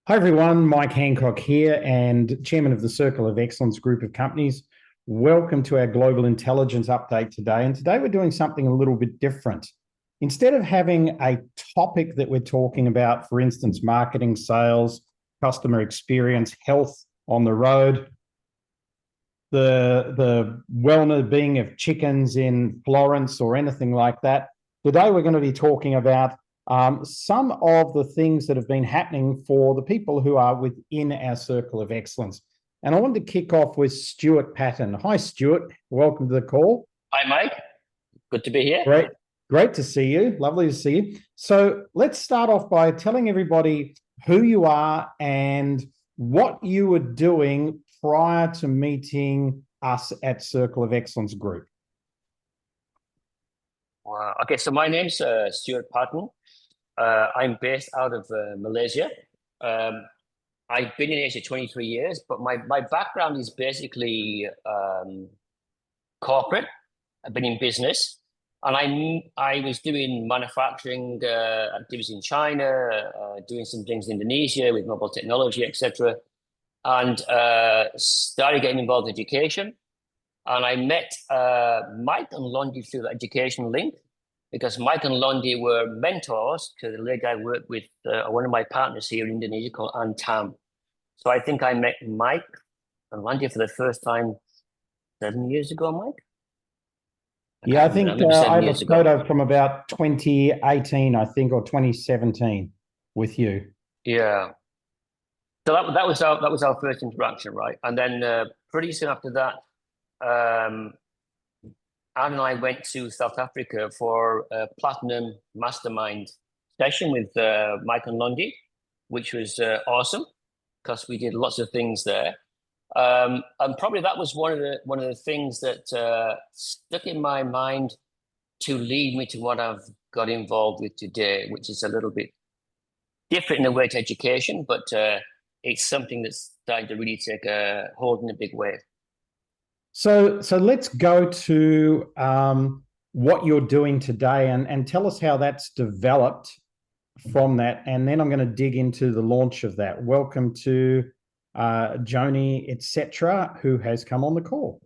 Hi everyone, Mike Handcock here and Chairman of the Circle of Excellence group of companies. Welcome to our Global Intelligence Update today. And today we're doing something a little bit different. Instead of having a topic that we're talking about, for instance, marketing, sales, customer experience, health on the road, the well-being of chickens in Florence or anything like that, today we're going to be talking about some of the things that have been happening for the people who are within our Circle of Excellence. And I wanted to kick off with Stuart Patton. Hi, Stuart. Welcome to the call. Hi, Mike. Good to be here. Great to see you. Lovely to see you. So let's start off by telling everybody who you are and what you were doing prior to meeting us at Circle of Excellence Group. Okay, so my name's Stuart Patton. I'm based out of Malaysia. I've been in Asia 23 years, but my background is basically corporate. I've been in business, and I was doing manufacturing activities in China, doing some things in Indonesia with mobile technology, etc., and started getting involved in education. And I met Mike and Londi through the education link, because Mike and Londi were mentors to the lady I worked with, one of my partners here in Indonesia called Antam. So I think I met Mike and Londi for the first time 7 years ago, Mike? I think I have a photo from about 2018, I think, or 2017 with you. Yeah. So that was our first interaction, right? And then pretty soon after that, Anne and I went to South Africa for a platinum mastermind session with Mike and Londi, which was awesome because we did lots of things there. And probably that was one of the things that stuck in my mind to lead me to what I've got involved with today, which is a little bit different in a way to education, but it's something that's starting to really take a hold in a big way. So let's go to what you're doing today and tell us how that's developed from that. And then I'm going to dig into the launch of that. Welcome to Joni, etc., who has come on the call.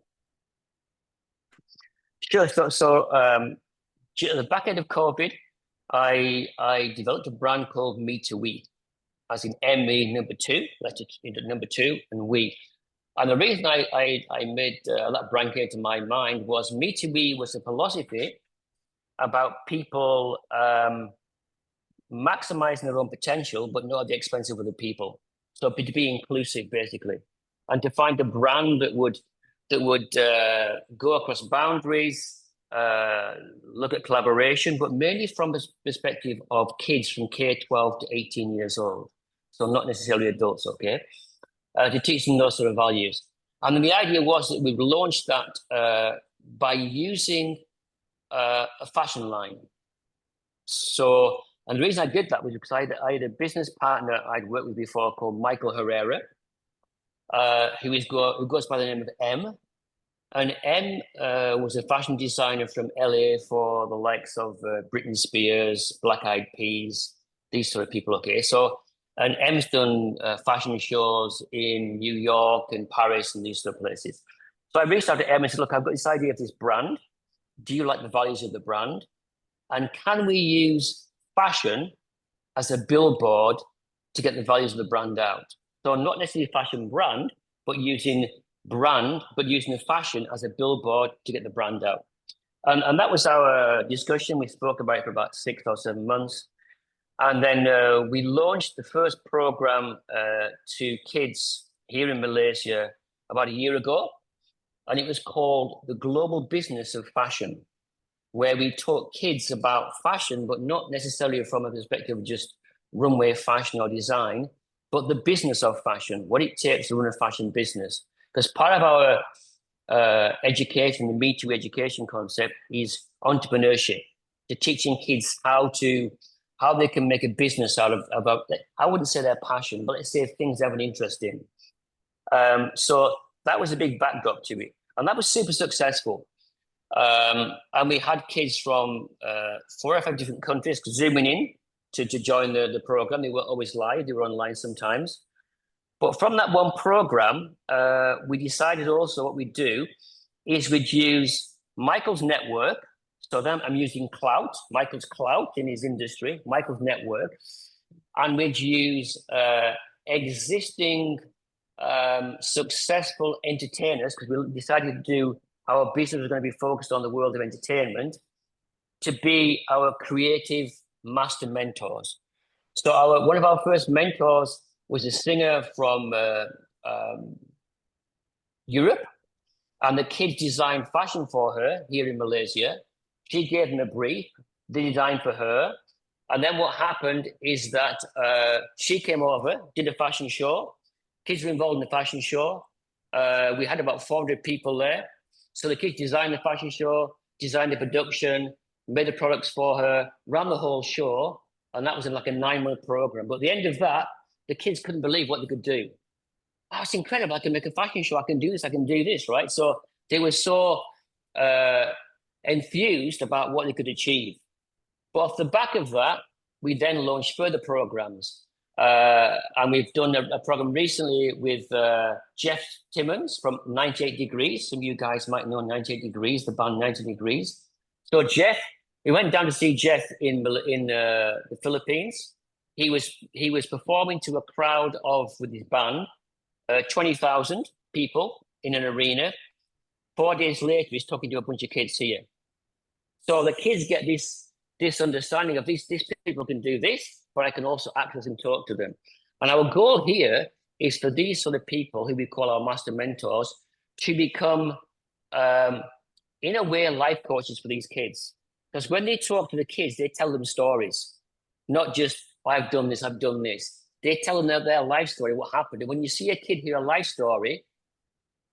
Sure. So at the back end of COVID, I developed a brand called Me2We, as in ME number two, that's into number two, and we. And the reason I made that brand came to my mind was Me2We was a philosophy about people maximizing their own potential, but not at the expense of other people. So to be inclusive, basically, and to find a brand that would go across boundaries, look at collaboration, but mainly from the perspective of kids from K-12 to 18 years old. So not necessarily adults, okay? To teach them those sort of values. And then the idea was that we launched that by using a fashion line. So, and the reason I did that was because I had a business partner I'd worked with before called Michael Herrera, who goes by the name of M. And M was a fashion designer from LA for the likes of Britney Spears, Black Eyed Peas, these sort of people, okay? So, and M's done fashion shows in New York and Paris and these sort of places. So I reached out to M and said, look, I've got this idea of this brand. Do you like the values of the brand? And can we use fashion as a billboard to get the values of the brand out? So not necessarily fashion brand, but using the fashion as a billboard to get the brand out. And that was our discussion. We spoke about it for about 6 or 7 months. And then we launched the first program to kids here in Malaysia about a year ago. And it was called The Global Business of Fashion, where we taught kids about fashion, but not necessarily from a perspective of just runway fashion or design, but the business of fashion, what it takes to run a fashion business. Because part of our education, the Me2 education concept, is entrepreneurship, to teaching kids how they can make a business out of, I wouldn't say their passion, but let's say things they have an interest in. So that was a big backdrop to it. And that was super successful. And we had kids from 4 or 5 different countries zooming in to join the program. They weren't always live, they were online sometimes. But from that one program, we decided also what we'd do is we'd use Michael's network. So then I'm using clout, Michael's clout in his industry, Michael's network, and we'd use existing successful entertainers, because we decided to do our business was going to be focused on the world of entertainment, to be our creative master mentors. So one of our first mentors was a singer from Europe, and the kids designed fashion for her here in Malaysia. She gave them a brief, they designed for her. And then what happened is that she came over, did a fashion show. Kids were involved in the fashion show. We had about 400 people there. So the kids designed the fashion show, designed the production, made the products for her, ran the whole show. And that was in like a 9-month program. But at the end of that, the kids couldn't believe what they could do. Oh, it's incredible. I can make a fashion show. I can do this, right? So they were so enthused about what they could achieve. But off the back of that, we then launched further programs. And we've done a program recently with Jeff Timmons from 98 Degrees. Some of you guys might know 98 Degrees, the band 98 Degrees. So Jeff, we went down to see Jeff in the Philippines. He was performing to a crowd with his band, 20,000 people in an arena. 4 days later, he's talking to a bunch of kids here. So the kids get this understanding of these people can do this, but I can also access and talk to them. And our goal here is for these sort of people who we call our master mentors to become, in a way, life coaches for these kids. Because when they talk to the kids, they tell them stories, not just, oh, I've done this, I've done this. They tell them their life story, what happened. And when you see a kid hear a life story,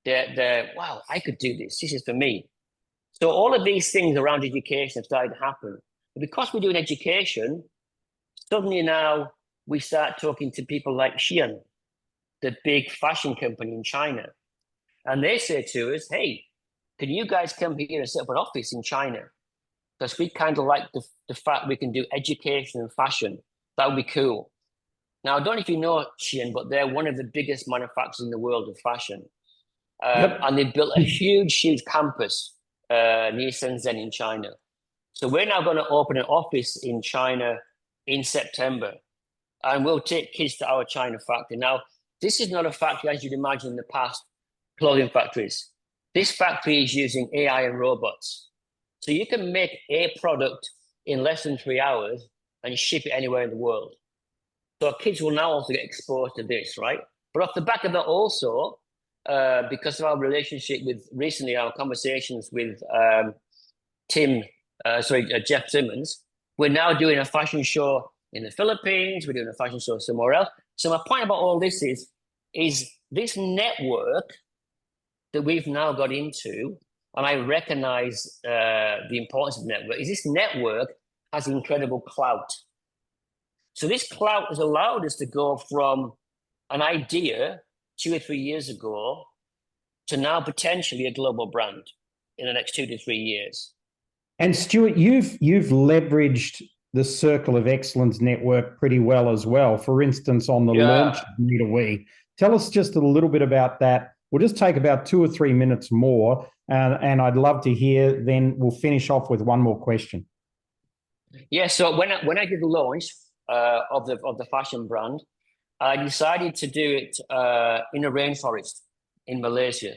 they're wow, I could do this. This is for me. So all of these things around education have started to happen. But because we're doing education, suddenly now we start talking to people like Xi'an, the big fashion company in China. And they say to us, hey, can you guys come here and set up an office in China? Because we kind of like the fact we can do education and fashion. That would be cool. Now, I don't know if you know Xi'an, but they're one of the biggest manufacturers in the world of fashion. Yep. And they built a huge campus near Shenzhen in China. So we're now going to open an office in China in September. And we'll take kids to our China factory. Now, this is not a factory as you'd imagine in the past clothing factories. This factory is using AI and robots. So you can make a product in less than 3 hours and ship it anywhere in the world. So kids will now also get exposed to this, right? But off the back of that also, because of our relationship with recently our conversations with Jeff Simmons, we're now doing a fashion show in the Philippines. We're doing a fashion show somewhere else. So my point about all this is this network that we've now got into, and I recognize the importance of network, is this network has incredible clout. So this clout has allowed us to go from an idea 2 or 3 years ago to now potentially a global brand in the next 2 to 3 years. And Stuart, you've leveraged the Circle of Excellence network pretty well as well. For instance, on the launch of GREAT. Tell us just a little bit about that. We'll just take about 2 or 3 minutes more, and I'd love to hear. Then we'll finish off with one more question. Yeah. So when I did the launch of the fashion brand, I decided to do it in a rainforest in Malaysia,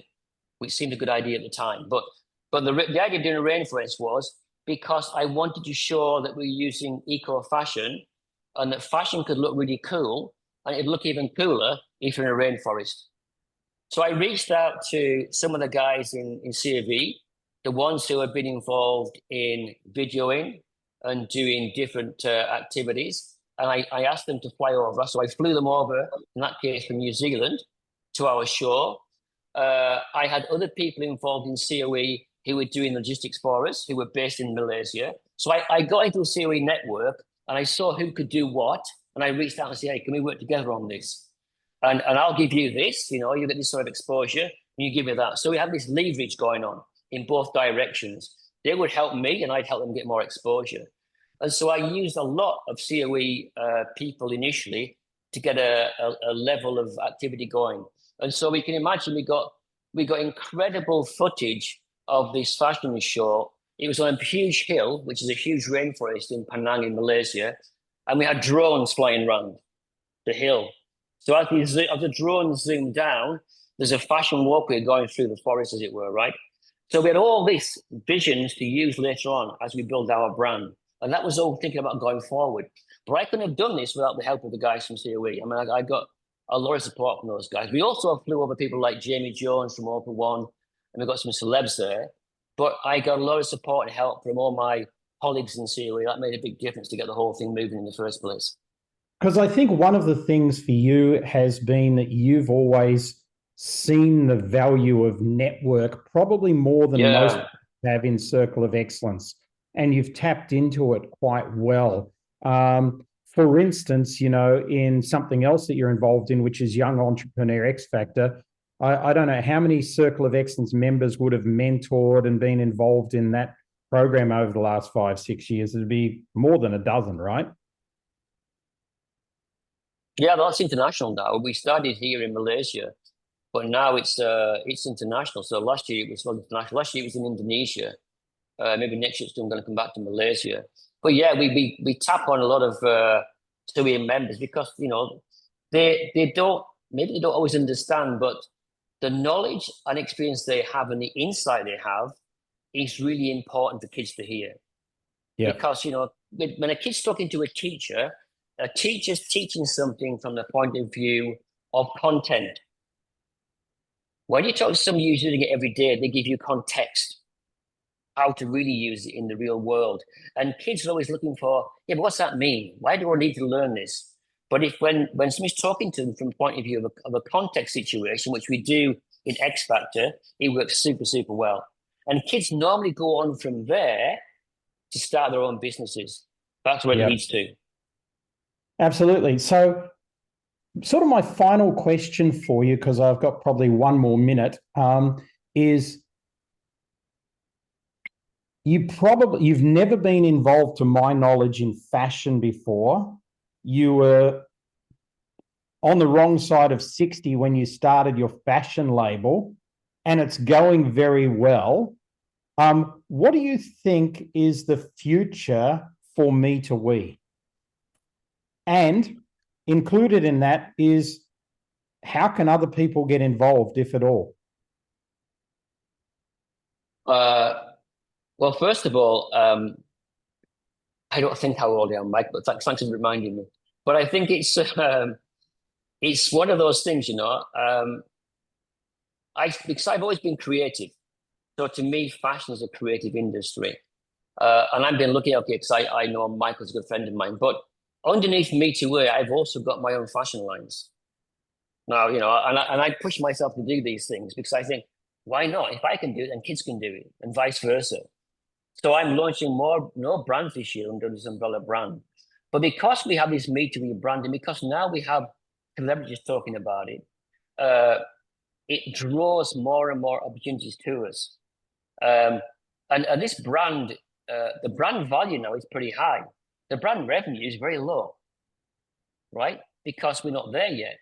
which seemed a good idea at the time. But the idea of doing a rainforest was because I wanted to show that we're using eco fashion and that fashion could look really cool, and it'd look even cooler if you're in a rainforest. So I reached out to some of the guys in CAV, the ones who have been involved in videoing and doing different activities. And I asked them to fly over. So I flew them over, in that case, from New Zealand to our show. I had other people involved in COE who were doing logistics for us, who were based in Malaysia. So I got into a COE network and I saw who could do what. And I reached out and said, hey, can we work together on this? And I'll give you this, you get this sort of exposure, and you give me that. So we have this leverage going on in both directions. They would help me and I'd help them get more exposure. And so I used a lot of COE people initially to get a level of activity going. And so we can imagine we got incredible footage of this fashion show. It was on a huge hill, which is a huge rainforest in Penang in Malaysia. And we had drones flying around the hill. So as the drones zoom down, there's a fashion walkway going through the forest, as it were, right? So we had all these visions to use later on as we build our brand. And that was all thinking about going forward. But I couldn't have done this without the help of the guys from COE. I mean, I got a lot of support from those guys. We also flew over people like Jamie Jones from Open One, and we got some celebs there. But I got a lot of support and help from all my colleagues in COE. That made a big difference to get the whole thing moving in the first place. Because I think one of the things for you has been that you've always seen the value of network, probably more than most have in Circle of Excellence, and you've tapped into it quite well. For instance, you know, in something else that you're involved in, which is Young Entrepreneur X Factor, I don't know how many Circle of Excellence members would have mentored and been involved in that program over the last 5-6 years. It'd be more than a dozen, right? Yeah, that's international now. We started here in Malaysia, but now it's international. So last year it was international. Last year it was in Indonesia. Maybe next year it's going to come back to Malaysia. But yeah, we tap on a lot of COE members because, you know, they don't always understand, but the knowledge and experience they have and the insight they have is really important for kids to hear. Yeah. Because, you know, when a kid's talking to a teacher's teaching something from the point of view of content. When you talk to somebody who's using it every day, they give you context, how to really use it in the real world. And kids are always looking for, yeah, but what's that mean? Why do I need to learn this? But when somebody's talking to them from the point of view of a context situation, which we do in X Factor, it works super, super well. And kids normally go on from there to start their own businesses. That's where it leads to. Absolutely. So sort of my final question for you, because I've got probably one more minute, is you've never been involved, to my knowledge, in fashion before. You were on the wrong side of 60 when you started your fashion label, and it's going very well. What do you think is the future for Me to We? And included in that is, how can other people get involved, if at all? Well, first of all, I don't think how old I am, Mike, but thanks for reminding me. But I think it's one of those things, you know. Because I've always been creative, so to me, fashion is a creative industry, and I've been looking at it because I know Michael's a good friend of mine, but underneath Me to We, I've also got my own fashion lines. Now, you know, and I push myself to do these things because I think, why not? If I can do it, then kids can do it, and vice versa. So I'm launching more brands this year under this umbrella brand. But because we have this Me to We brand, and because now we have celebrities talking about it, it draws more and more opportunities to us. And this brand, the brand value now is pretty high. The brand revenue is very low, right? Because we're not there yet.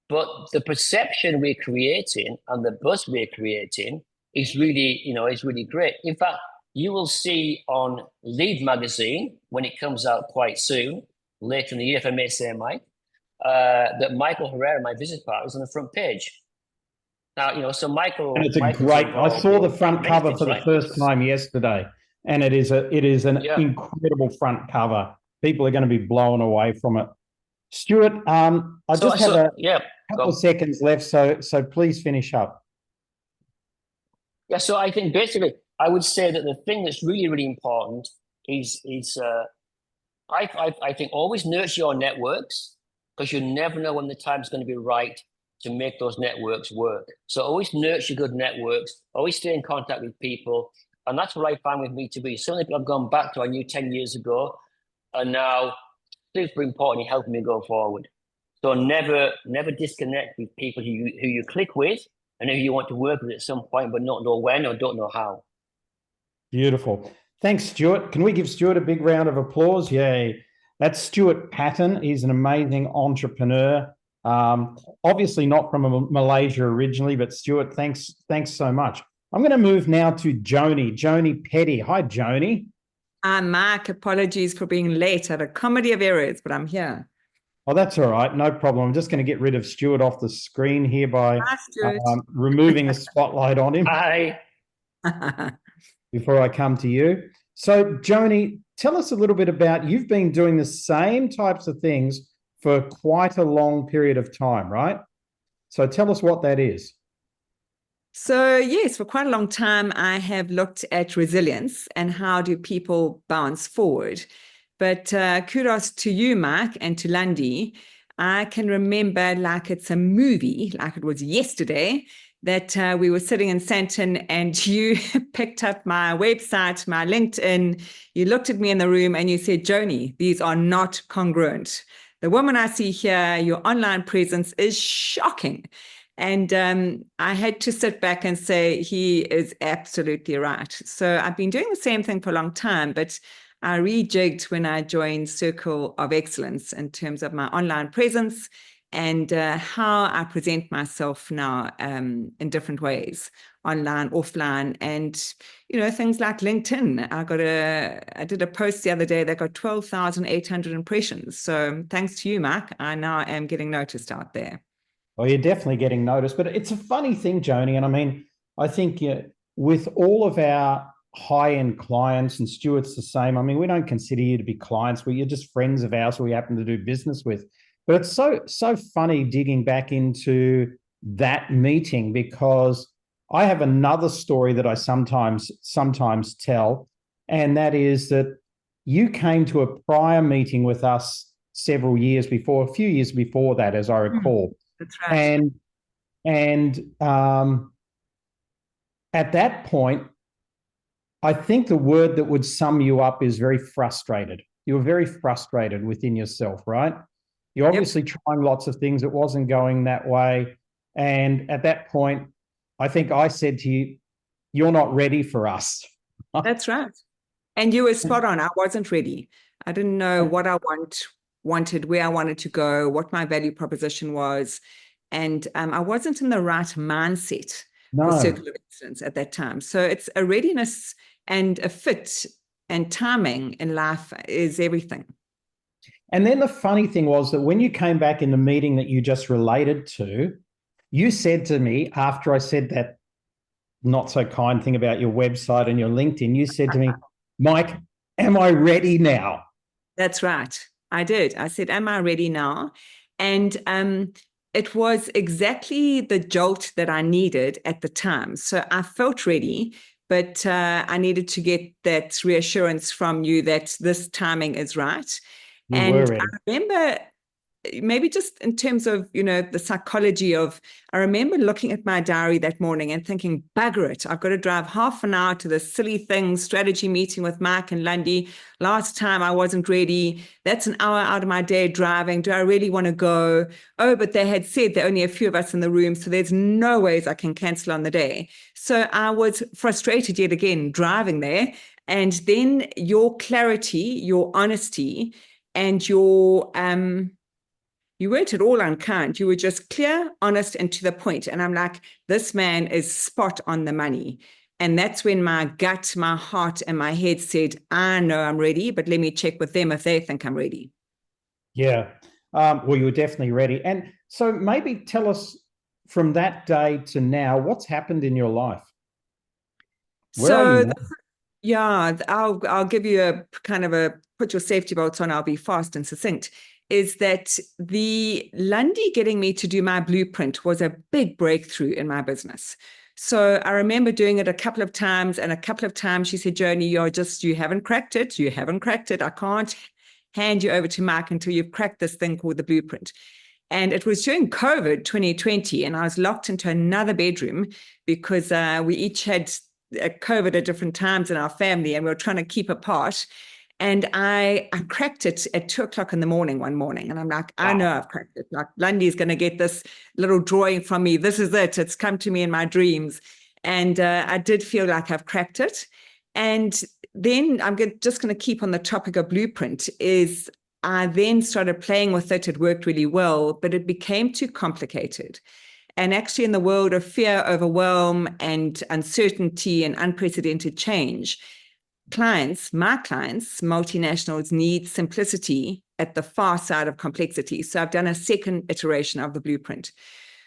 But the perception we're creating and the buzz we're creating is really, you know, is really great. In fact, you will see on Lead magazine, when it comes out quite soon, later in the year, if I may say, Mike, that Michael Herrera, my business partner, is on the front page. Now, you know, so Michael. And it's great. I saw the front cover for the first time yesterday, and it is an incredible front cover. People are going to be blown away from it. Stuart, I just have a couple of seconds left, so please finish up. Yeah, so I think basically I would say that the thing that's really, really important is I think always nurture your networks, because you never know when the time's going to be right to make those networks work. So always nurture good networks, always stay in contact with people. And that's what I found with Me to We. Some people I've gone back to I knew 10 years ago are now super important in helping me go forward. So never disconnect with people who you click with and who you want to work with at some point, but not know when or don't know how. Beautiful. Thanks, Stuart. Can we give Stuart a big round of applause? Yay. That's Stuart Patton. He's an amazing entrepreneur. Obviously not from Malaysia originally, but Stuart, thanks so much. I'm going to move now to Joni Petty. Hi, Joni. Mark, apologies for being late. I had a comedy of errors, but I'm here. Oh, that's all right. No problem. I'm just going to get rid of Stuart off the screen here by removing the spotlight on him. Hi. Before I come to you. So, Joni, tell us a little bit about, you've been doing the same types of things for quite a long period of time, right? So tell us what that is. So yes, for quite a long time, I have looked at resilience and how do people bounce forward. But kudos to you, Mike, and to Lundy. I can remember like it's a movie, like it was yesterday, that we were sitting in Sandton and you picked up my website, my LinkedIn, you looked at me in the room and you said, Joni, these are not congruent. The woman I see here, your online presence is shocking. And I had to sit back and say, he is absolutely right. So I've been doing the same thing for a long time, but I rejigged when I joined Circle of Excellence in terms of my online presence and how I present myself now in different ways, online, offline, and things like LinkedIn. I did a post the other day that got 12,800 impressions. So thanks to you, Mark, I now am getting noticed out there. Well, you're definitely getting noticed, but it's a funny thing, Joni. And I mean, I think with all of our high-end clients, and Stuart's the same. I mean, we don't consider you to be clients. You're just friends of ours who we happen to do business with. But it's so funny digging back into that meeting, because I have another story that I sometimes tell, and that is that you came to a prior meeting with us several years before, a few years before that, as I recall. That's right. And at that point, I think the word that would sum you up is very frustrated. You were very frustrated within yourself, right? You're obviously trying lots of things. It wasn't going that way. And at that point, I think I said to you, you're not ready for us. That's right. And you were spot on. I wasn't ready. I didn't know what I wanted, where I wanted to go, what my value proposition was. And I wasn't in the right mindset for Circle of Excellence at that time. So it's a readiness and a fit, and timing in life is everything. And then the funny thing was that when you came back in the meeting that you just related to, you said to me, after I said that not so kind thing about your website and your LinkedIn, you said to me, Mike, am I ready now? That's right. I did. I said, am I ready now? And it was exactly the jolt that I needed at the time. So I felt ready, but I needed to get that reassurance from you that this timing is right. And I remember, maybe just in terms of, the psychology of, I remember looking at my diary that morning and thinking, bugger it, I've got to drive half an hour to this silly thing, strategy meeting with Mike and Lundy. Last time I wasn't ready. That's an hour out of my day driving. Do I really want to go? Oh, but they had said there are only a few of us in the room, so there's no ways I can cancel on the day. So I was frustrated yet again driving there. And then your clarity, your honesty, and your you weren't at all unkind. You were just clear, honest, and to the point. And I'm like, this man is spot on the money. And that's when my gut, my heart, and my head said, I know I'm ready, but let me check with them if they think I'm ready. Yeah. Well, you were definitely ready. And so maybe tell us from that day to now, what's happened in your life? Where are you now? Yeah, I'll give you a kind of a put your safety belts on. I'll be fast and succinct. Is that the Lundy getting me to do my blueprint was a big breakthrough in my business. So I remember doing it a couple of times, and a couple of times she said, Joni, you haven't cracked it. You haven't cracked it. I can't hand you over to Mike until you've cracked this thing called the blueprint. And it was during COVID 2020, and I was locked into another bedroom because we each had COVID at different times in our family, and we were trying to keep apart. And I cracked it at 2:00 in the morning one morning. And I'm like, I know I've cracked it. Like, Lundy's going to get this little drawing from me. This is it. It's come to me in my dreams. And I did feel like I've cracked it. And then I'm just going to keep on the topic of blueprint. Is I then started playing with it. It worked really well, but it became too complicated. And actually, in the world of fear, overwhelm, and uncertainty and unprecedented change, my clients, multinationals, need simplicity at the far side of complexity. So I've done a second iteration of the blueprint.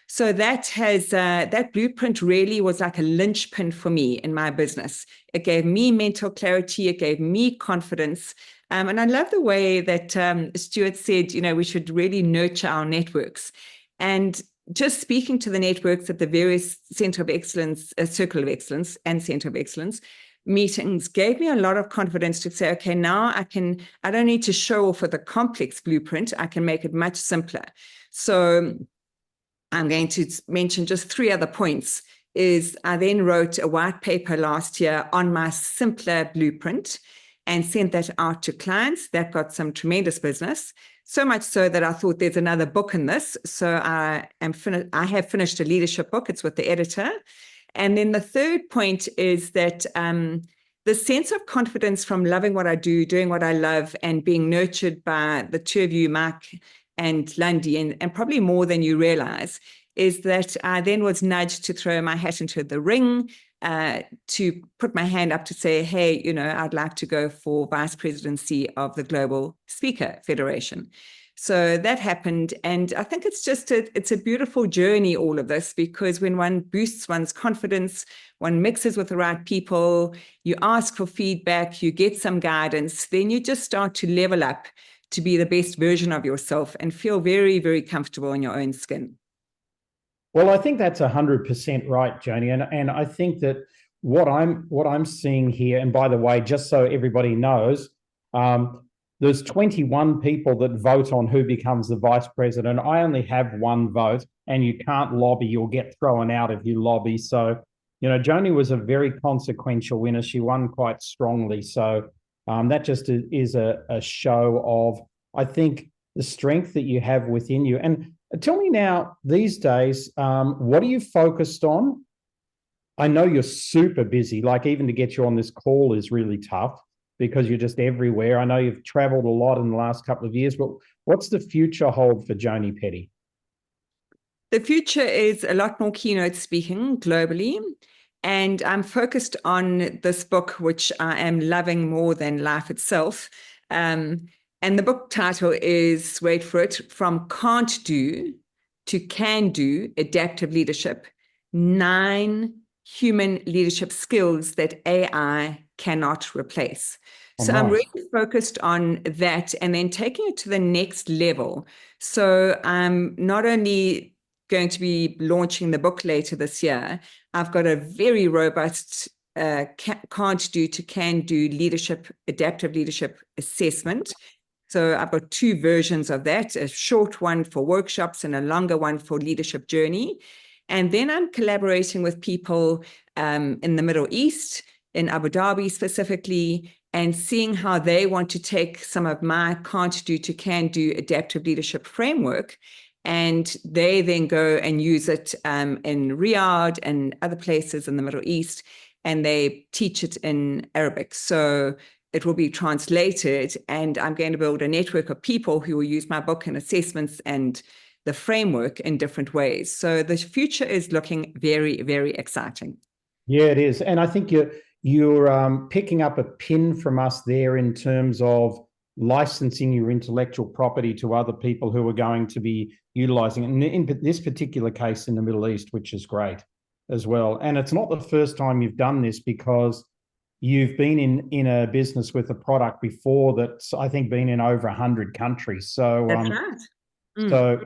So that blueprint really was like a linchpin for me in my business. It gave me mental clarity. It gave me confidence. And I love the way that Stuart said, we should really nurture our networks. And just speaking to the networks at the various Center of Excellence, Circle of Excellence and Center of Excellence meetings gave me a lot of confidence to say, okay, now I don't need to show off with a complex blueprint. I can make it much simpler. So I'm going to mention just 3 other points. I then wrote a white paper last year on my simpler blueprint and sent that out to clients. That got some tremendous business, so much so that I thought there's another book in this. So I have finished a leadership book. It's with the editor. And then the third point is that the sense of confidence from loving what I do, doing what I love, and being nurtured by the 2 of you, Mike and Lundy, and probably more than you realize, is that I then was nudged to throw my hat into the ring, to put my hand up to say, hey, I'd like to go for vice presidency of the Global Speaker Federation. So that happened. And I think it's a beautiful journey, all of this, because when one boosts one's confidence, one mixes with the right people, you ask for feedback, you get some guidance, then you just start to level up to be the best version of yourself and feel very, very comfortable in your own skin. Well, I think that's 100% right, Joni. And I think that what I'm seeing here, and by the way, just so everybody knows, there's 21 people that vote on who becomes the vice president. I only have 1 vote, and you can't lobby. You'll get thrown out if you lobby. So, Joni was a very consequential winner. She won quite strongly. So that just is a show of, I think, the strength that you have within you. And tell me now, these days, what are you focused on? I know you're super busy, like even to get you on this call is really tough because you're just everywhere. I know you've traveled a lot in the last couple of years, but what's the future hold for Joni Petty? The future is a lot more keynote speaking globally. And I'm focused on this book, which I am loving more than life itself. And the book title is, wait for it, From Can't Do to Can Do, Adaptive Leadership, 9 Human Leadership Skills that AI cannot replace. So nice. I'm really focused on that and then taking it to the next level. So I'm not only going to be launching the book later this year, I've got a very robust can't do to can do adaptive leadership assessment. So I've got 2 versions of that, a short one for workshops and a longer one for leadership journey. And then I'm collaborating with people in the Middle East, in Abu Dhabi specifically, and seeing how they want to take some of my can't do to can do adaptive leadership framework. And they then go and use it in Riyadh and other places in the Middle East, and they teach it in Arabic. So it will be translated, and I'm going to build a network of people who will use my book and assessments and the framework in different ways. So the future is looking very, very exciting. Yeah, it is. And I think you're picking up a pin from us there in terms of licensing your intellectual property to other people who are going to be utilizing it. And in this particular case in the Middle East, which is great as well. And it's not the first time you've done this, because you've been in a business with a product before that's, I think, been in over 100 countries. So that's right.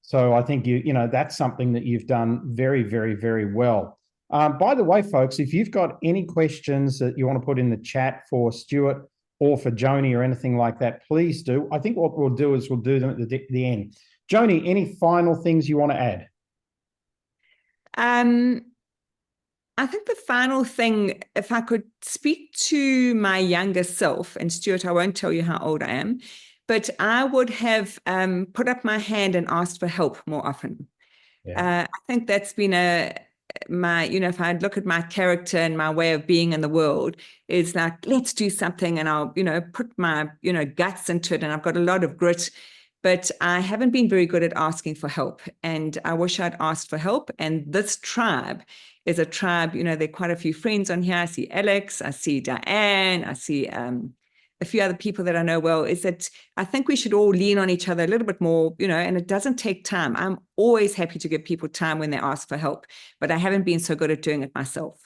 So I think that's something that you've done very, very, very well. By the way, folks, if you've got any questions that you want to put in the chat for Stuart or for Joni or anything like that, please do. I think what we'll do is we'll do them at the end. Joni, any final things you want to add? I think the final thing, if I could speak to my younger self, and Stuart, I won't tell you how old I am, but I would have put up my hand and asked for help more often. Yeah. I think that's been if I look at my character and my way of being in the world, is like, let's do something, and I'll, put my, guts into it, and I've got a lot of grit, but I haven't been very good at asking for help, and I wish I'd asked for help. And this tribe is a tribe, there are quite a few friends on here. I see Alex, I see Diane, I see a few other people that I know well, is that I think we should all lean on each other a little bit more, and it doesn't take time. I'm always happy to give people time when they ask for help, but I haven't been so good at doing it myself.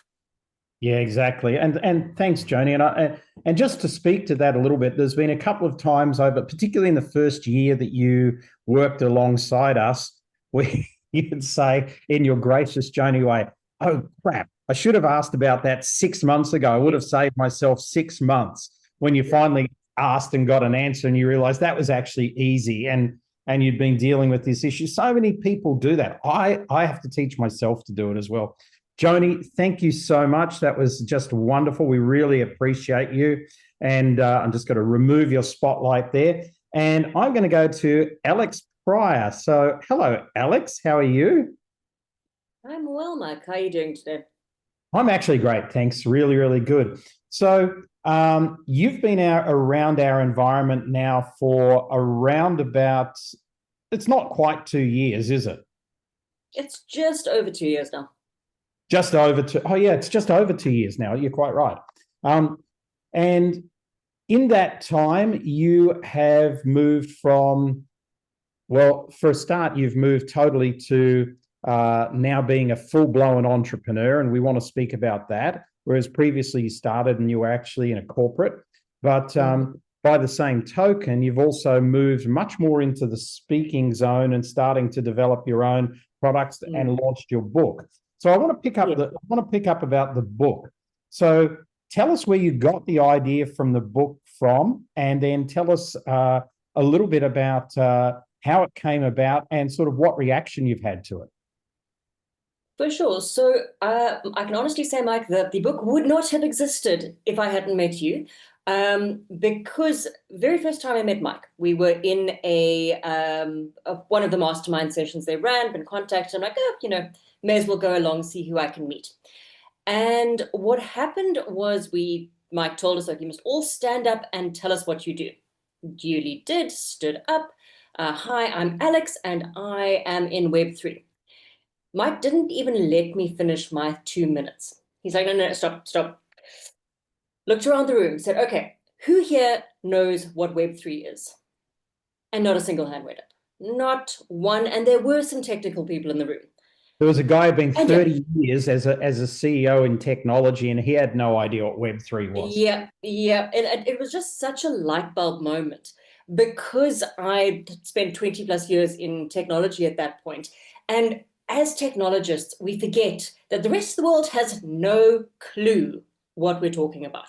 Yeah, exactly. And thanks, Joni. And just to speak to that a little bit, there's been a couple of times over, particularly in the first year that you worked alongside us, where you'd say in your gracious Joni way, oh, crap, I should have asked about that 6 months ago. I would have saved myself 6 months. When you finally asked and got an answer and you realized that was actually easy, and you'd been dealing with this issue. So many people do that. I have to teach myself to do it as well. Joni, thank you so much. That was just wonderful. We really appreciate you. And I'm just going to remove your spotlight there. And I'm going to go to Alex Pryor. So hello, Alex. How are you? I'm well, Mike. How are you doing today? I'm actually great. Thanks. Really, really good. So you've been around our environment now for around about, it's not quite 2 years, is it? It's just over 2 years now. Just over two. Oh, yeah, it's just over 2 years now. You're quite right. And in that time, you have moved from, well, for a start, you've moved totally to now being a full-blown entrepreneur, and we want to speak about that. Whereas previously you started and you were actually in a corporate. But by the same token, you've also moved much more into the speaking zone and starting to develop your own products and launched your book. So I want to pick up about the book. So tell us where you got the idea from the book from, and then tell us a little bit about how it came about and sort of what reaction you've had to it. For sure. So I can honestly say, Mike, that the book would not have existed if I hadn't met you. Because very first time I met Mike, we were in one of the mastermind sessions they ran, been contacted. I'm like, may as well go along, see who I can meet. And what happened was Mike told us, like, you must all stand up and tell us what you do. Duly did, stood up. Hi, I'm Alex, and I am in Web3. Mike didn't even let me finish my 2 minutes. He's like, no, stop. Looked around the room, said, okay, who here knows what Web3 is? And not a single hand went up. Not one. And there were some technical people in the room. There was a guy who'd been 30 years as a CEO in technology, and he had no idea what Web3 was. Yeah. And it was just such a light bulb moment, because I spent 20 plus years in technology at that point. And as technologists, we forget that the rest of the world has no clue what we're talking about.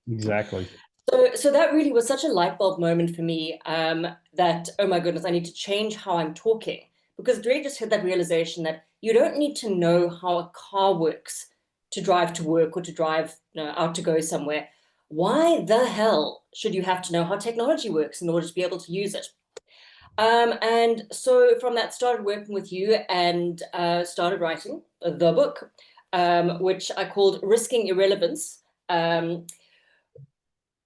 Exactly. So that really was such a light bulb moment for me, that, oh my goodness, I need to change how I'm talking, because Dre just had that realization that you don't need to know how a car works to drive to work or to drive out to go somewhere. Why the hell should you have to know how technology works in order to be able to use it? And so from that, started working with you and started writing the book, which I called Risking Irrelevance.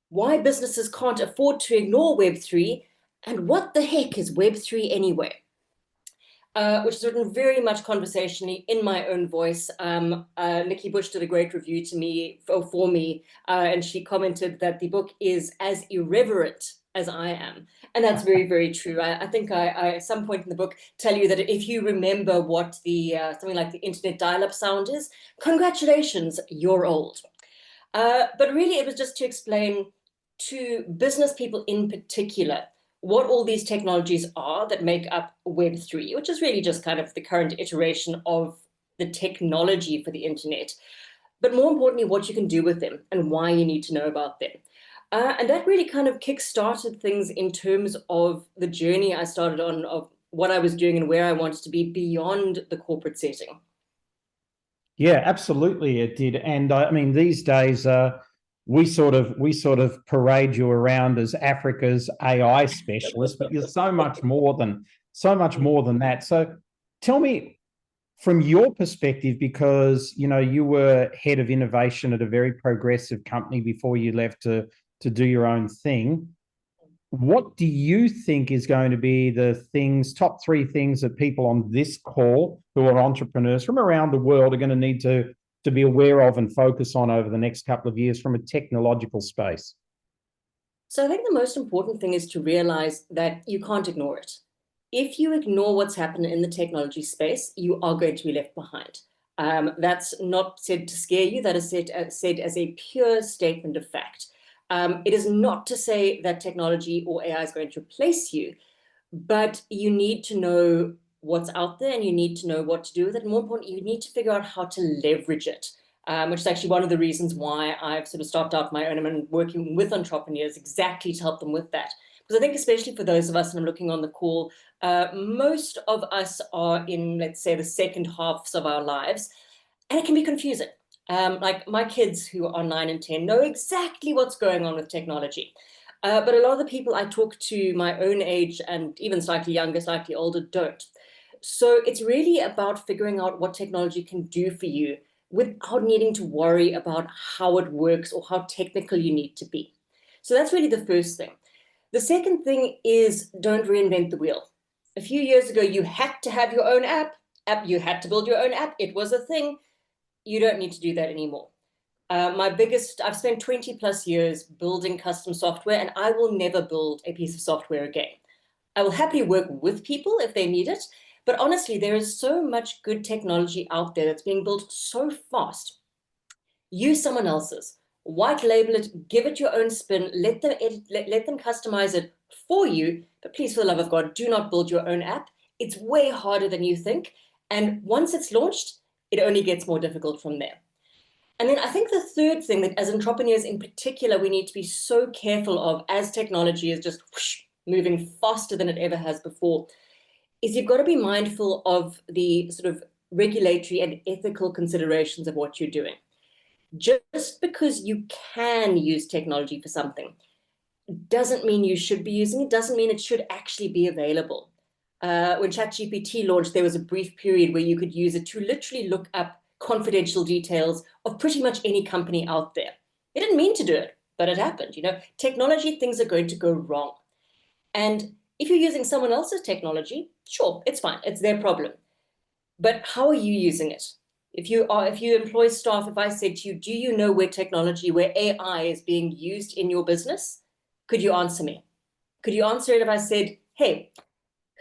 Why businesses can't afford to ignore Web3, and what the heck is Web3 anyway? Which is written very much conversationally in my own voice. Nikki Bush did a great review for me, and she commented that the book is as irreverent as I am. And that's very, very true. I think I at some point in the book tell you that if you remember what the something like the internet dial-up sound is, congratulations, you're old. But really it was just to explain to business people in particular what all these technologies are that make up Web3, which is really just kind of the current iteration of the technology for the internet, but more importantly, what you can do with them and why you need to know about them. And that really kind of kick-started things in terms of the journey I started on of what I was doing and where I wanted to be beyond the corporate setting. Yeah, absolutely it did. And I mean, these days, we sort of parade you around as Africa's AI specialist, but you're so much more than that. So tell me, from your perspective, because, you know, you were head of innovation at a very progressive company before you left to do your own thing, what do you think is going to be the things, top 3 things that people on this call who are entrepreneurs from around the world are going to need to be aware of and focus on over the next couple of years from a technological space? So I think the most important thing is to realize that you can't ignore it. If you ignore what's happening in the technology space, you are going to be left behind. That's not said to scare you. That is said as a pure statement of fact. It is not to say that technology or AI is going to replace you, but you need to know what's out there and you need to know what to do with it. More importantly, you need to figure out how to leverage it, which is actually one of the reasons why I've sort of started out my own and working with entrepreneurs exactly to help them with that. Because I think especially for those of us, and I'm looking on the call, most of us are in, let's say, the second halves of our lives, and it can be confusing. Like my kids who are 9 and 10 know exactly what's going on with technology. But a lot of the people I talk to my own age and even slightly younger, slightly older don't. So it's really about figuring out what technology can do for you without needing to worry about how it works or how technical you need to be. So that's really the first thing. The second thing is don't reinvent the wheel. A few years ago, you had to have your own app. You had to build your own app. It was a thing. You don't need to do that anymore. I've spent 20 plus years building custom software, and I will never build a piece of software again. I will happily work with people if they need it, but honestly, there is so much good technology out there that's being built so fast. Use someone else's, white label it, give it your own spin, let them edit, let them customize it for you, but please, for the love of God, do not build your own app. It's way harder than you think, and once it's launched, it only gets more difficult from there. And then I think the third thing that as entrepreneurs in particular, we need to be so careful of as technology is just whoosh, moving faster than it ever has before, is you've got to be mindful of the sort of regulatory and ethical considerations of what you're doing. Just because you can use technology for something doesn't mean you should be using it, doesn't mean it should actually be available. When ChatGPT launched, there was a brief period where you could use it to literally look up confidential details of pretty much any company out there. It didn't mean to do it, but it happened. You know, technology, things are going to go wrong. And if you're using someone else's technology, sure, it's fine. It's their problem. But how are you using it? If you employ staff, if I said to you, do you know where AI is being used in your business? Could you answer me? Could you answer it if I said, hey,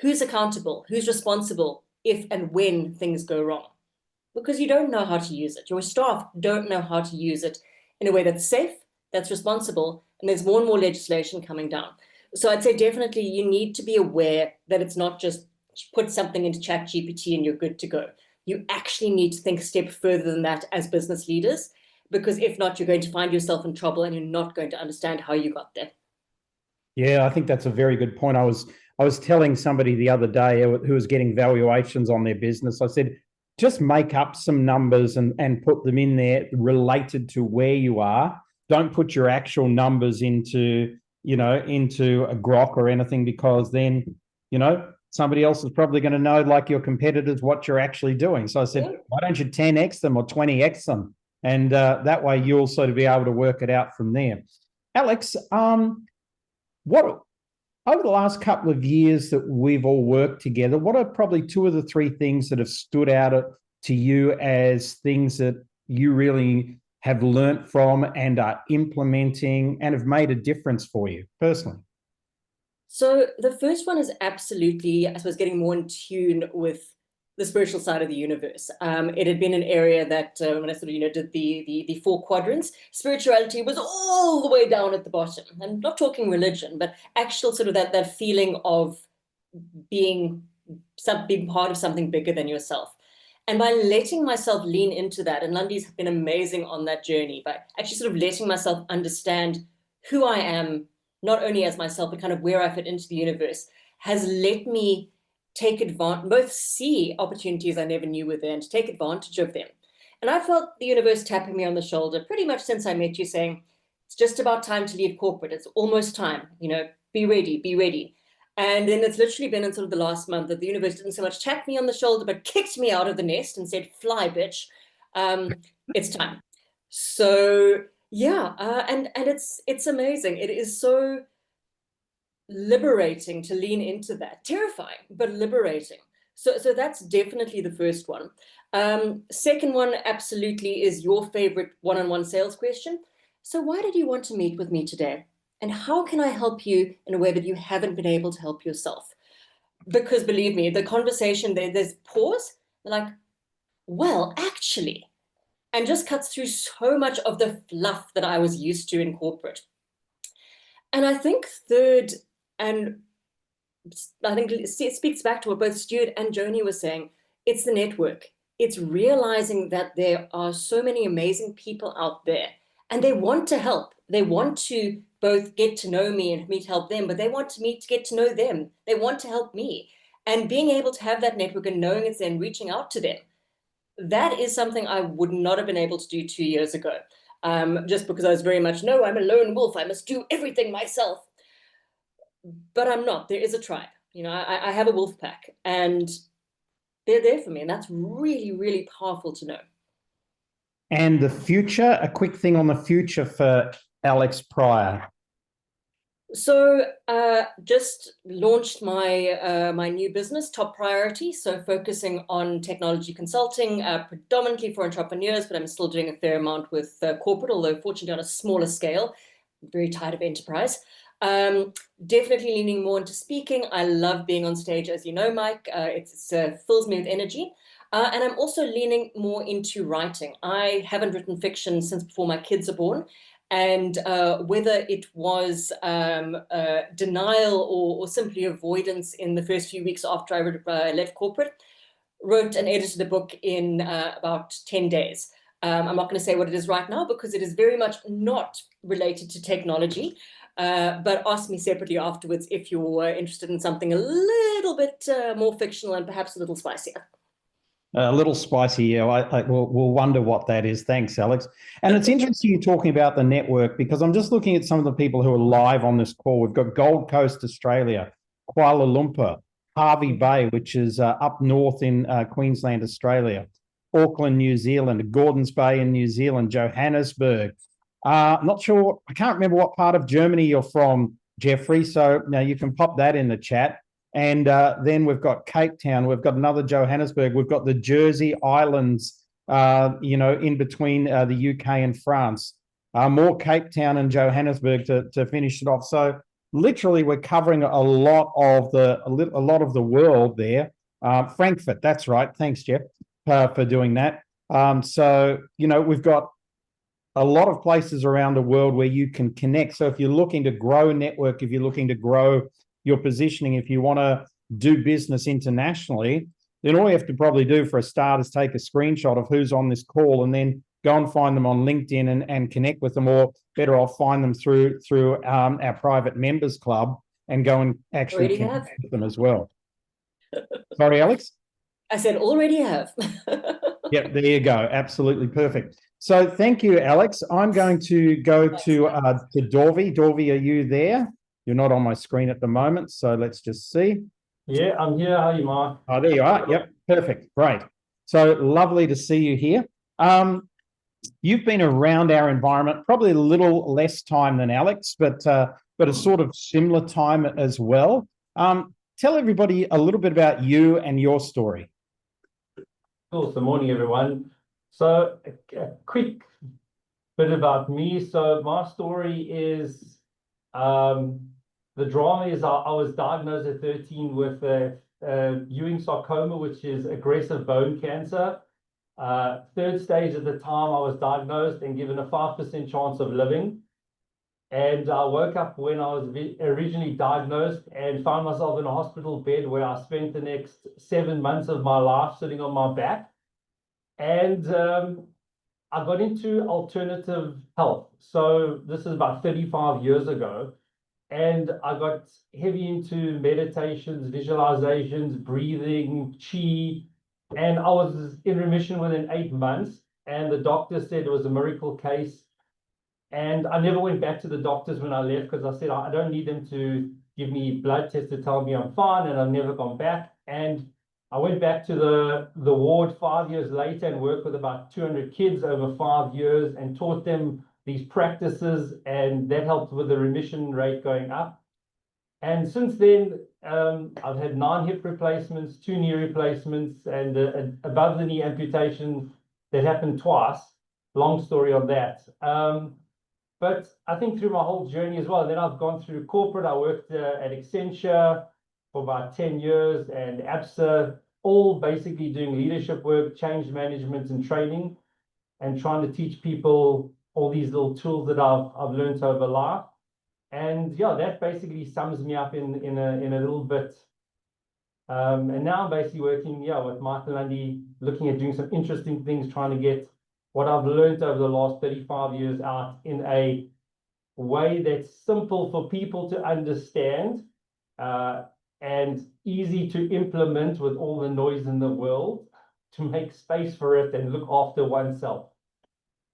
who's accountable? Who's responsible if and when things go wrong? Because you don't know how to use it. Your staff don't know how to use it in a way that's safe, that's responsible, and there's more and more legislation coming down. So I'd say definitely you need to be aware that it's not just put something into ChatGPT and you're good to go. You actually need to think a step further than that as business leaders, because if not, you're going to find yourself in trouble and you're not going to understand how you got there. Yeah, I think that's a very good point. I was telling somebody the other day who was getting valuations on their business. I said, just make up some numbers and put them in there related to where you are. Don't put your actual numbers into a grok or anything, because then, somebody else is probably going to know, like your competitors, what you're actually doing. So I said, why don't you 10x them or 20x them? And that way you'll sort of be able to work it out from there. Alex, what over the last couple of years that we've all worked together, what are probably 2 of the 3 things that have stood out to you as things that you really have learnt from and are implementing and have made a difference for you personally? So the first one is absolutely, I suppose, getting more in tune with the spiritual side of the universe. It had been an area that when I sort of, did the 4 quadrants, spirituality was all the way down at the bottom. I'm not talking religion, but actual sort of that feeling of being part of something bigger than yourself. And by letting myself lean into that, and Lundy's been amazing on that journey, by actually sort of letting myself understand who I am, not only as myself, but kind of where I fit into the universe, has let me take advantage, both see opportunities I never knew were there and to take advantage of them. And I felt the universe tapping me on the shoulder pretty much since I met you, saying, it's just about time to leave corporate. It's almost time, be ready, be ready. And then it's literally been in sort of the last month that the universe didn't so much tap me on the shoulder, but kicked me out of the nest and said, fly, bitch, it's time. So yeah, and it's amazing. It is so liberating to lean into that. Terrifying, but liberating. So that's definitely the first one. Second one, absolutely, is your favorite one-on-one sales question. So why did you want to meet with me today? And how can I help you in a way that you haven't been able to help yourself? Because believe me, the conversation, there's pause, like, well, actually, and just cuts through so much of the fluff that I was used to in corporate. And I think third, and I think it speaks back to what both Stuart and Joni were saying, it's the network. It's realizing that there are so many amazing people out there and they want to help. They want to both get to know me and me to help them, but they want me to get to know them. They want to help me. And being able to have that network and knowing it's them, reaching out to them, that is something I would not have been able to do 2 years ago. Just because I was very much, no, I'm a lone wolf. I must do everything myself. But I'm not. There is a tribe. You know, I have a wolf pack and they're there for me. And that's really, really powerful to know. And the future, a quick thing on the future for Alex Pryor. So just launched my my new business, Top Priority. So focusing on technology consulting, predominantly for entrepreneurs, but I'm still doing a fair amount with corporate, although fortunately on a smaller scale. I'm very tired of enterprise. Definitely leaning more into speaking. I love being on stage, as you know, Mike. It fills me with energy. And I'm also leaning more into writing. I haven't written fiction since before my kids are born. And whether it was denial or simply avoidance in the first few weeks after I left corporate, wrote and edited a book in about 10 days. I'm not going to say what it is right now because it is very much not related to technology. But ask me separately afterwards if you're interested in something a little bit more fictional and perhaps a little spicier. A little spicy, yeah. We'll wonder what that is. Thanks, Alex. And it's interesting you talking about the network because I'm just looking at some of the people who are live on this call. We've got Gold Coast, Australia, Kuala Lumpur, Hervey Bay, which is up north in Queensland, Australia, Auckland, New Zealand, Gordons Bay in New Zealand, Johannesburg. Not sure, I can't remember what part of Germany you're from, Jeffrey. So now you can pop that in the chat. And then we've got Cape Town. We've got another Johannesburg. We've got the Jersey Islands, in between the UK and France. More Cape Town and Johannesburg to finish it off. So literally, we're covering a lot of the world there. Frankfurt, that's right. Thanks, Jeff, for doing that. So we've got a lot of places around the world where you can connect. So if you're looking to grow a network, if you're looking to grow your positioning, if you want to do business internationally, then all you have to probably do for a start is take a screenshot of who's on this call and then go and find them on LinkedIn and connect with them, or better off, find them through our private members club and go and actually connect with them as well. Sorry, Alex? I said already have. Yep, there you go. Absolutely perfect. So thank you, Alex. I'm going to go to Dovi. Dovi, are you there? You're not on my screen at the moment, so let's just see. Yeah, I'm here. How are you, Mark? Oh, there you are. Yep, perfect. Great. So lovely to see you here. You've been around our environment probably a little less time than Alex, but a sort of similar time as well. Tell everybody a little bit about you and your story. Cool. So morning, everyone. So a quick bit about me. So my story is the drama is I was diagnosed at 13 with Ewing sarcoma, which is aggressive bone cancer. Third stage at the time, I was diagnosed and given a 5% chance of living. And I woke up when I was originally diagnosed and found myself in a hospital bed where I spent the next 7 months of my life sitting on my back. And I got into alternative health. So this is about 35 years ago. And I got heavy into meditations, visualizations, breathing, chi. And I was in remission within 8 months. And the doctor said it was a miracle case. And I never went back to the doctors when I left because I said, I don't need them to give me blood tests to tell me I'm fine, and I've never gone back. And I went back to the ward 5 years later and worked with about 200 kids over 5 years and taught them these practices, and that helped with the remission rate going up. And since then, I've had 9 hip replacements, 2 knee replacements, and above the knee amputation that happened twice. Long story on that. But I think through my whole journey as well, then I've gone through corporate. I worked at Accenture for about 10 years and ABSA, all basically doing leadership work, change management and training, and trying to teach people all these little tools that I've learned over life. And yeah, that basically sums me up in a little bit. And now I'm basically working, with Michael and Andy, looking at doing some interesting things, trying to get what I've learned over the last 35 years out in a way that's simple for people to understand, and easy to implement with all the noise in the world, to make space for it and look after oneself.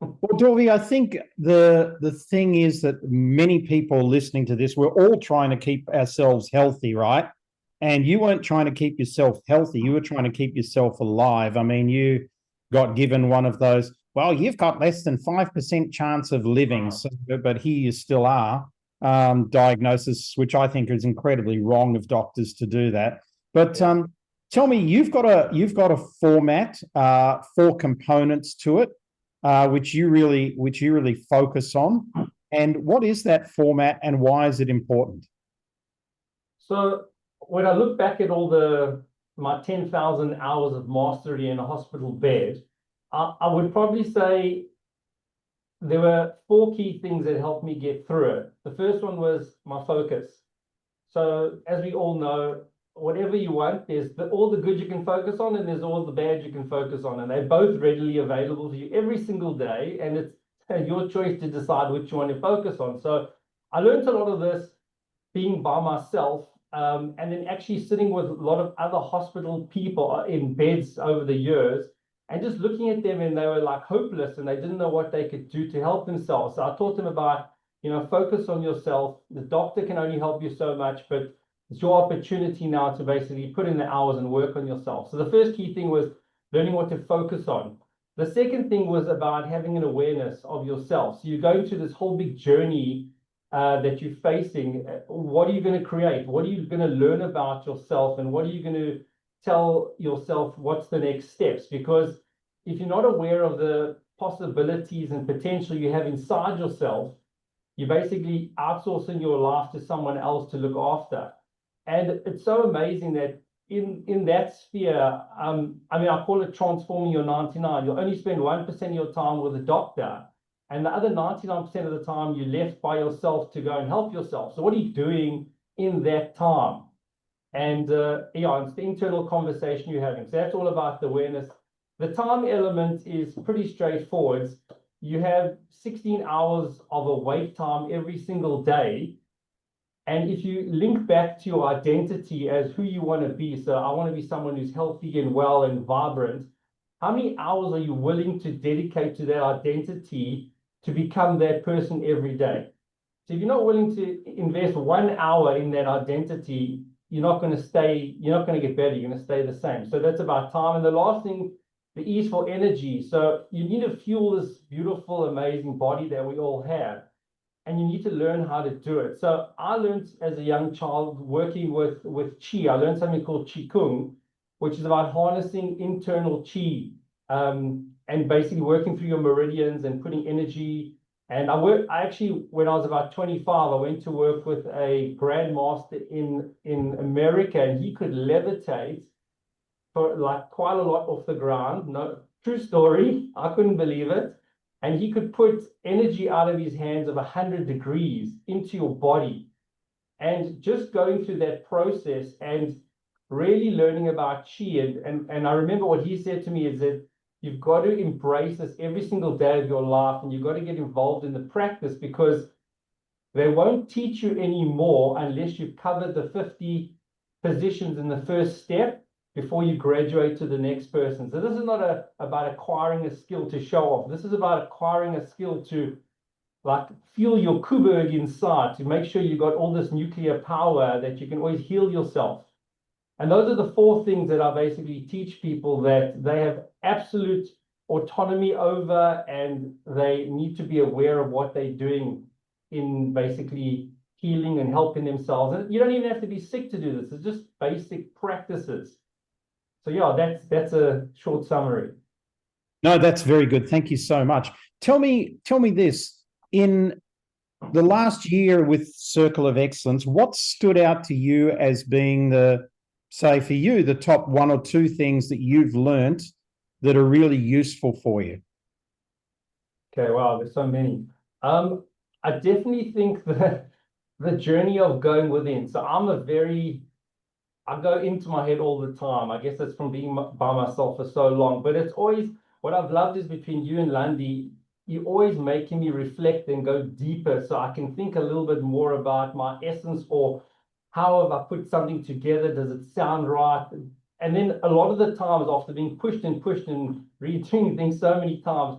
Well, Dovi, I think the thing is that many people listening to this, we're all trying to keep ourselves healthy, right? And you weren't trying to keep yourself healthy. You were trying to keep yourself alive. I mean, you got given one of those, well, you've got less than 5% chance of living, so, but here you still are, diagnosis, which I think is incredibly wrong of doctors to do that. But tell me, you've got a format, 4 components to it, which you really focus on. And what is that format, and why is it important? So when I look back at all my 10,000 hours of mastery in a hospital bed, I would probably say there were 4 key things that helped me get through it. The first one was my focus. So as we all know, whatever you want, there's all the good you can focus on, and there's all the bad you can focus on, and they're both readily available to you every single day, and it's your choice to decide which you want to focus on. So I learned a lot of this being by myself, and then actually sitting with a lot of other hospital people in beds over the years, and just looking at them, and they were like hopeless, and they didn't know what they could do to help themselves. So I taught them about, focus on yourself. The doctor can only help you so much, but it's your opportunity now to basically put in the hours and work on yourself. So the first key thing was learning what to focus on. The second thing was about having an awareness of yourself. So you're going through this whole big journey that you're facing. What are you going to create? What are you going to learn about yourself? And what are you going to tell yourself what's the next steps? Because if you're not aware of the possibilities and potential you have inside yourself, you're basically outsourcing your life to someone else to look after. And it's so amazing that in that sphere, I call it transforming your 99. You'll only spend 1% of your time with a doctor, and the other 99% of the time you're left by yourself to go and help yourself. So what are you doing in that time? And it's the internal conversation you're having. So that's all about the awareness. The time element is pretty straightforward. You have 16 hours of awake time every single day. And if you link back to your identity as who you want to be, so I want to be someone who's healthy and well and vibrant, how many hours are you willing to dedicate to that identity to become that person every day? So if you're not willing to invest 1 hour in that identity, you're not going to get better, you're going to stay the same. So that's about time. And the last thing, the E is for energy. So you need to fuel this beautiful, amazing body that we all have. And you need to learn how to do it. So I learned as a young child working with Qi. I learned something called Qigong, which is about harnessing internal Qi, and basically working through your meridians and putting energy. And I actually, when I was about 25, I went to work with a grandmaster in America, and he could levitate for like quite a lot off the ground. No, true story. I couldn't believe it. And he could put energy out of his hands of 100 degrees into your body. And just going through that process and really learning about Qi. And I remember what he said to me is that you've got to embrace this every single day of your life, and you've got to get involved in the practice, because they won't teach you anymore unless you've covered the 50 positions in the first step before you graduate to the next person. So this is not about acquiring a skill to show off. This is about acquiring a skill to like fuel your Kuberg inside to make sure you got all this nuclear power that you can always heal yourself. And those are the 4 things that I basically teach people that they have absolute autonomy over, and they need to be aware of what they're doing in basically healing and helping themselves. And you don't even have to be sick to do this. It's just basic practices. So yeah, that's a short summary. No, that's very good. Thank you so much. Tell me this. In the last year with Circle of Excellence, what stood out to you as being say for you, the top 1 or 2 things that you've learned that are really useful for you? Okay, wow, there's so many. I definitely think that the journey of going within. So I go into my head all the time. I guess it's from being by myself for so long, but it's always, what I've loved is between you and Lundy, you're always making me reflect and go deeper so I can think a little bit more about my essence, or how have I put something together? Does it sound right? And then a lot of the times, after being pushed and redoing things so many times,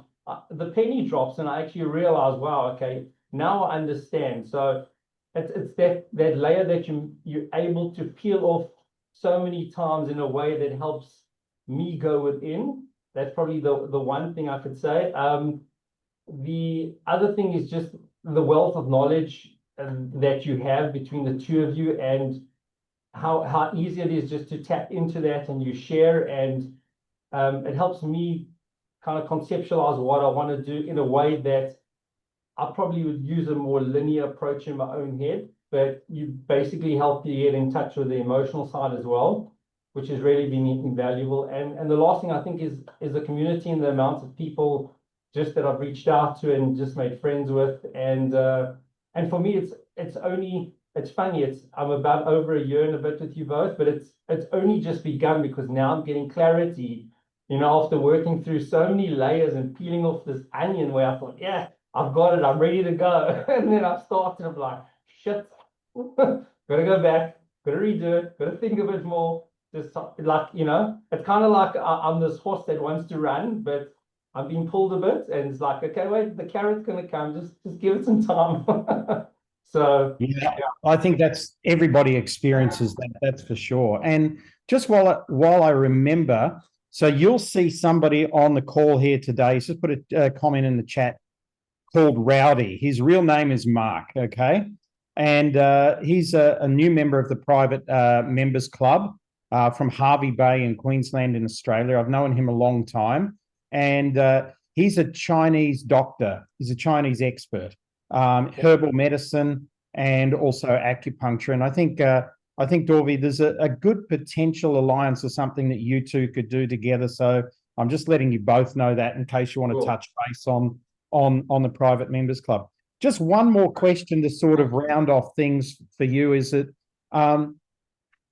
the penny drops and I actually realize, wow, okay, now I understand. So it's that layer that you're able to peel off so many times in a way that helps me go within. That's probably the one thing I could say. The other thing is just the wealth of knowledge that you have between the 2 of you, and how easy it is just to tap into that and you share, and it helps me kind of conceptualize what I want to do in a way that I probably would use a more linear approach in my own head, but you basically help you get in touch with the emotional side as well, which has really been invaluable. And the last thing I think is the community and the amount of people just that I've reached out to and just made friends with. And for me, it's funny. I'm about over a year and a bit with you both, but it's only just begun, because now I'm getting clarity, after working through so many layers and peeling off this onion, where I thought, yeah, I've got it, I'm ready to go. And then I started, I'm like, shit, gotta go back, gotta redo it, gotta think a bit more. Just like, it's kind of like I'm this horse that wants to run, but I'm being pulled a bit, and it's like, okay, wait, the carrot's gonna come, just give it some time. So yeah, I think that's, everybody experiences that, that's for sure. And just while I remember, so you'll see somebody on the call here today, just put a comment in the chat, called Rowdy. His real name is Mark, okay? And he's a new member of the private members club from Hervey Bay in Queensland in Australia. I've known him a long time. And he's a Chinese doctor. He's a Chinese expert, herbal medicine and also acupuncture. And I think, Dovi, there's a good potential alliance or something that you 2 could do together. So I'm just letting you both know that in case you want to touch base on the private members club. Just one more question to sort of round off things for you is that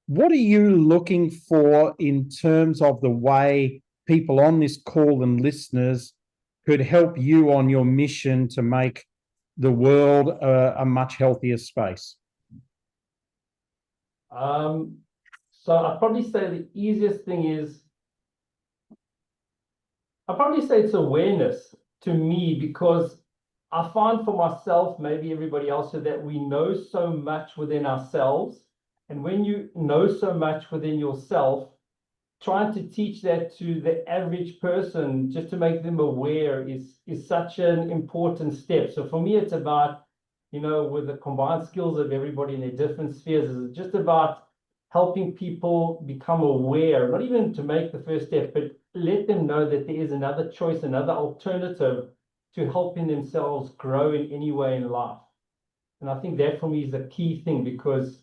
what are you looking for in terms of the way people on this call and listeners could help you on your mission to make the world a much healthier space? So I'd probably say the easiest thing is, I'd probably say it's awareness to me, because I find for myself, maybe everybody else, that we know so much within ourselves. And when you know so much within yourself, trying to teach that to the average person just to make them aware is such an important step. So for me, it's about, with the combined skills of everybody in their different spheres, it's just about helping people become aware, not even to make the first step, but let them know that there is another choice, another alternative to helping themselves grow in any way in life. And I think that for me is a key thing, because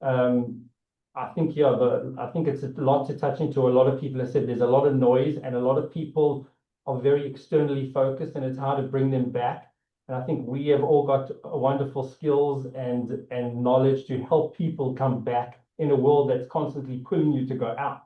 I think it's a lot to touch into. A lot of people have said there's a lot of noise, and a lot of people are very externally focused, and it's hard to bring them back. And I think we have all got wonderful skills and knowledge to help people come back in a world that's constantly pulling you to go out.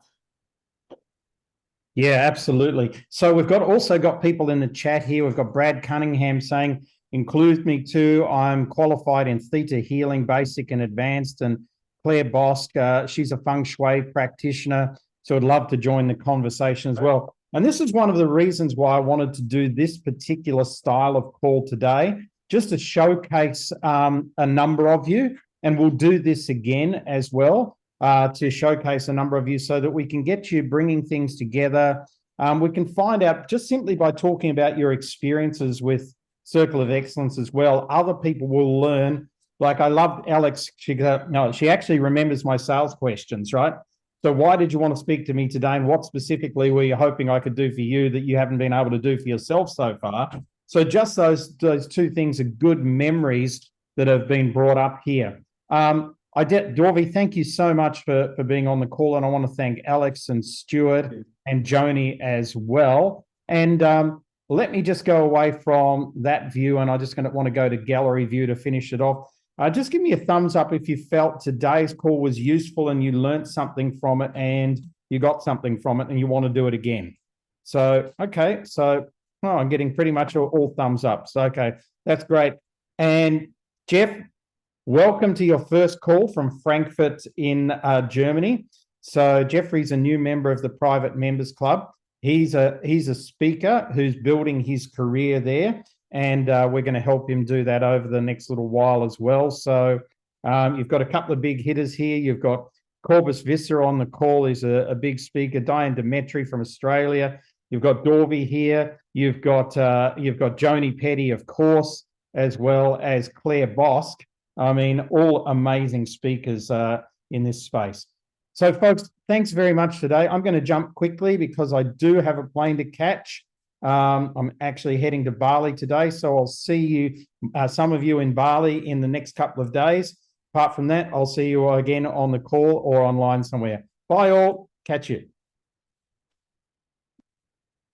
Yeah, absolutely. So we've also got people in the chat here. We've got Brad Cunningham saying, include me too. I'm qualified in theta healing, basic and advanced. And Claire Bosk, she's a feng shui practitioner, so I'd love to join the conversation as well. And this is one of the reasons why I wanted to do this particular style of call today, just to showcase a number of you. And we'll do this again as well to showcase a number of you so that we can get you bringing things together. We can find out just simply by talking about your experiences with Circle of Excellence as well. Other people will learn. Like I loved Alex. She actually remembers my sales questions, right? So why did you want to speak to me today? And what specifically were you hoping I could do for you that you haven't been able to do for yourself so far? So just those two things are good memories that have been brought up here. Dovi, thank you so much for being on the call. And I want to thank Alex and Stuart and Joni as well. And let me just go away from that view, and I just want to go to gallery view to finish it off. Just give me a thumbs up if you felt today's call was useful and you learned something from it and you got something from it and you want to do it again. So, okay. So, I'm getting pretty much all thumbs up. So, okay, that's great. And Jeff, welcome to your first call from Frankfurt in Germany. So Jeffrey's a new member of the Private Members Club. He's a speaker who's building his career there. And we're going to help him do that over the next little while as well. So you've got a couple of big hitters here. You've got Corbus Visser on the call. He's a big speaker. Diane Demetri from Australia. You've got Dovi here. You've got Joni Petty, of course, as well as Claire Bosk. I mean, all amazing speakers in this space. So, folks, thanks very much today. I'm going to jump quickly because I do have a plane to catch. I'm actually heading to Bali today, so I'll see you, some of you in Bali in the next couple of days. Apart from that, I'll see you again on the call or online somewhere. Bye all. Catch you.